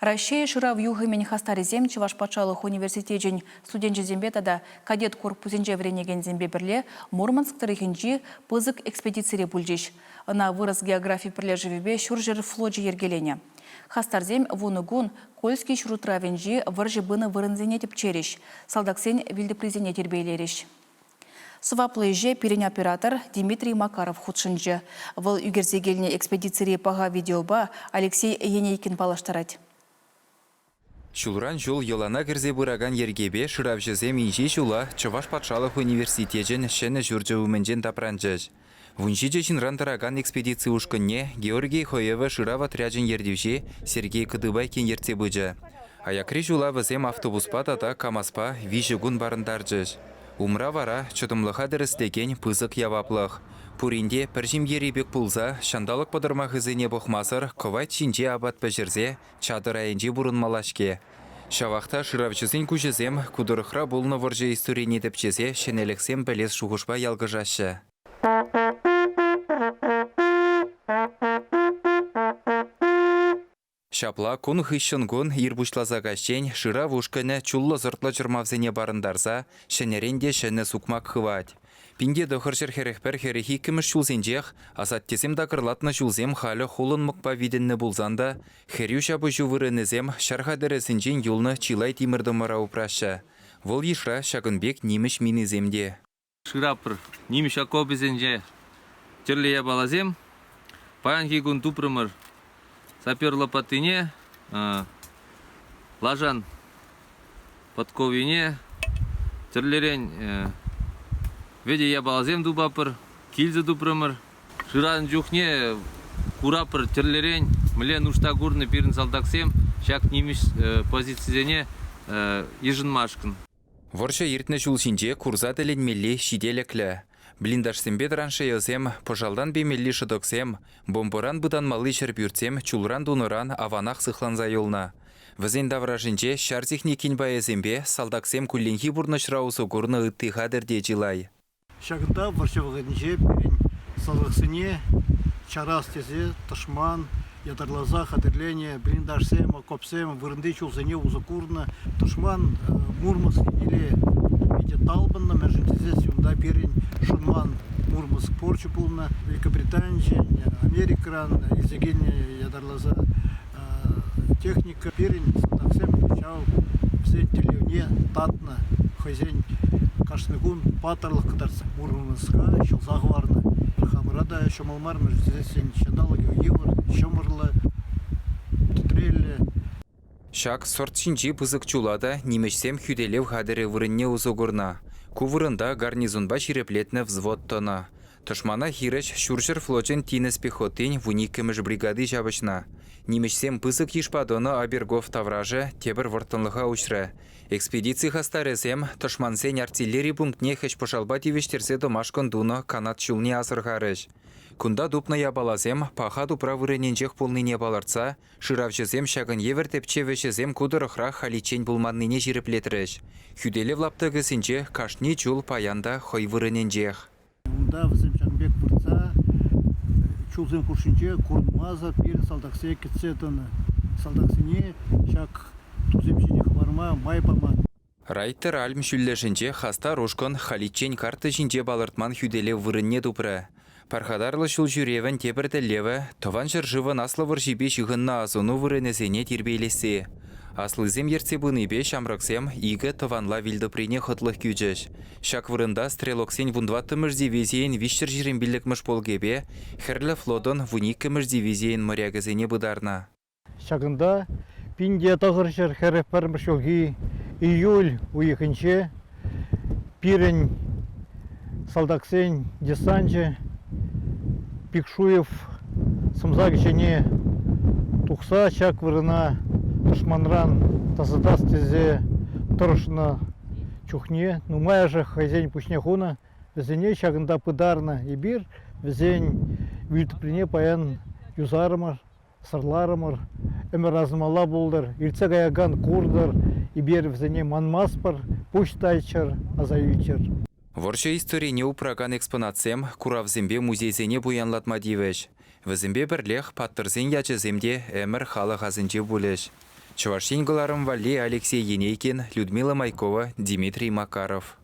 Россия шыра в юғы мен хастаризем Чуваш патшалық университетен студент зембетада кадет корпусенже вренеген зембе бірле Мурманск тарихинжи пызык экспедицире бүлжеш. Она вырос географии прилежевебе шуржер флоджи ергелене. Хастарзем вунугун кольский шрутравенжи варжи быны вырынзене тепчереш. Салдаксен вилді презене тербейлереш. Сваплыже перен оператор Дмитрий Макаров худшынжы. Выл үгерзегеліне экспедицире пага видеоба Алексей Енейкин палаштарать. Чулран жол елана кірзе бұраган ергебе шыравжызе минже жула Чуваш патшалық университетен шәні жүржі өмінжен тапранжыз. Вунжиже жинрантараган экспедиция ушкынне Георгий Хоева шырав отряджен ердевже Сергей Кыдыбай кен ерце бұжы. Аякри жула візем автобуспа тата камаспа вижігун барындаржыз. Умра вара чытымлыға дірістеген пызык яваплық. Пуринде піржім еребек пулза, шандалық подырмақ ізіне бұқмасыр, ковайт шинже абат пәжірзе, чадыр айынже бұрын малашке. Шавақта шыравчызын күжізем, кудырықра болны варжы историяне тепчезе, шенеліксем бәлес шуғышпа ялғыжашы. Шапла күн хыщынгун ирбушлаза гащен, шыра вушканы чуллы зыртлы жырмавзене барындарза, шенеренде шыны сукмак хывать. Пинде дохыршыр херехпер херехи кіміш шулзенжех, асаттесем дақырлатны шулзем халі холын мұқпа виденні бұлзанда, херю шабы жувырынызем шарға дәресінжен юлны чилай тимірдіміра упрашы. Вол ешра шагынбек неміш миніземде. Шырапыр неміш акобезенже терлея балазем, паян хигун тупрымыр сапер лопатыне, лажан подковине, терлерен веде я балазем дубапыр, килзы дупрымыр, шыран жухне курапыр терлерен, млен уштагурны пирін салдаксем, шак неміш позицизене ежынмашкын. Ворша ертіне жулсинже курза дәленмелі шиделеклі. Блиндашсем бедраншы езем, пожалдан бемелі шыдоксем, бомборан бұдан малы шербюртсем, чулран дуныран аванақ сықланза елна. Візен давражынже шар техникин байезембе салдаксем күлленхи бұрнышра ұсы көрні үтті қадырде жилай. Шагында варшавығынже берін салғықсыне, чарас тезе, тышман, ядарлаза, қадырлене, блиндашсем, окопсем, вырынды чулзыне ұзықурны, тышман, Мурманск или Талбанна, межентезе, сюнда берін шунман Мурманск порчу пулна, Великобритания, Америкран, изегене ядарлаза техника, берін салдаксем, чау, всен телевне, татна, хозяин, Кашныгун патарлық кыдарса Мурманска шылзағы барны. Хамырада шомалмар междесен шандалығы евр, шомырлы, тутрелі. Шак сорт шинжи пызык чулада немешсем хүделев хадыры вырынне узугурна. Кувырында гарнизонба ширеплетні взвод тона. Тышмана хиреш шуршыр флотен тинес пехотын вуниккіміш бригады жабышна. Немешсем пызык ешпадоны Абергов тавражы тебір вортынлыға ұшры. Экспедиции хастаресем тышмансен артиллерий пунктне хэш пошалба тивештерсе домашкон дуно канат чулне асырғарыш. Кунда дупна ябалазем паха дупра вырыненжех полныне баларца, шыравчызем шагын евер тепчевешезем кудырықра халичен булманныне жиреплетіріш. Хүделев лаптығысынже кашни чул паянда хой вырыненжех. Унда візім жанбек бұрца, чулзем куршынже курнмаза пер салдаксе кетсетіні. Салдаксыне шак туземшіне хварма майпама. Райтер альм шүллешінже хаста рушкон халичен карты жинже балыртман хүделев вырынне дупра. Пархадарлы шул жүревін тепірді леві, тован жыржывын аслы жібе шығынна азуну вырынезене тербейлесі. Аслызем ерце бұныбе шамраксем игі тованла вилдоприне хотлық күджеш. Шак вырында стрелоксен вундваттымыш дивизиен вишчер жиренбілікміш полгебе, херлі флодон вуниккіміш дивизиен морягызене бұдарна. Шагында пинде тағыршыр хәрәппәрміш олги июль уйықынше пирен салдаксен десанчы Пикшуев сымзаг және тұқса шак вырына тышманран тазадас тезе тұрышына чухне, нумая же хозяин пушне хуна, везене шагында пыдарна и бир, везень вильтіплене паян юзарымыр, сырларымыр, өмір азымала болдыр, илце гаяган курдыр, и бир везене манмаспыр, пуштайчыр, азайычыр. Ворша история не упраган экспонатсем Куравзембе музейзене буянлатма дивеш. Візімбе бірлех паттырзен ячыземде әмір халы ғазынже бұлеш. Чувашин Валли Алексей Енейкин, Людмила Майкова, Дмитрий Макаров.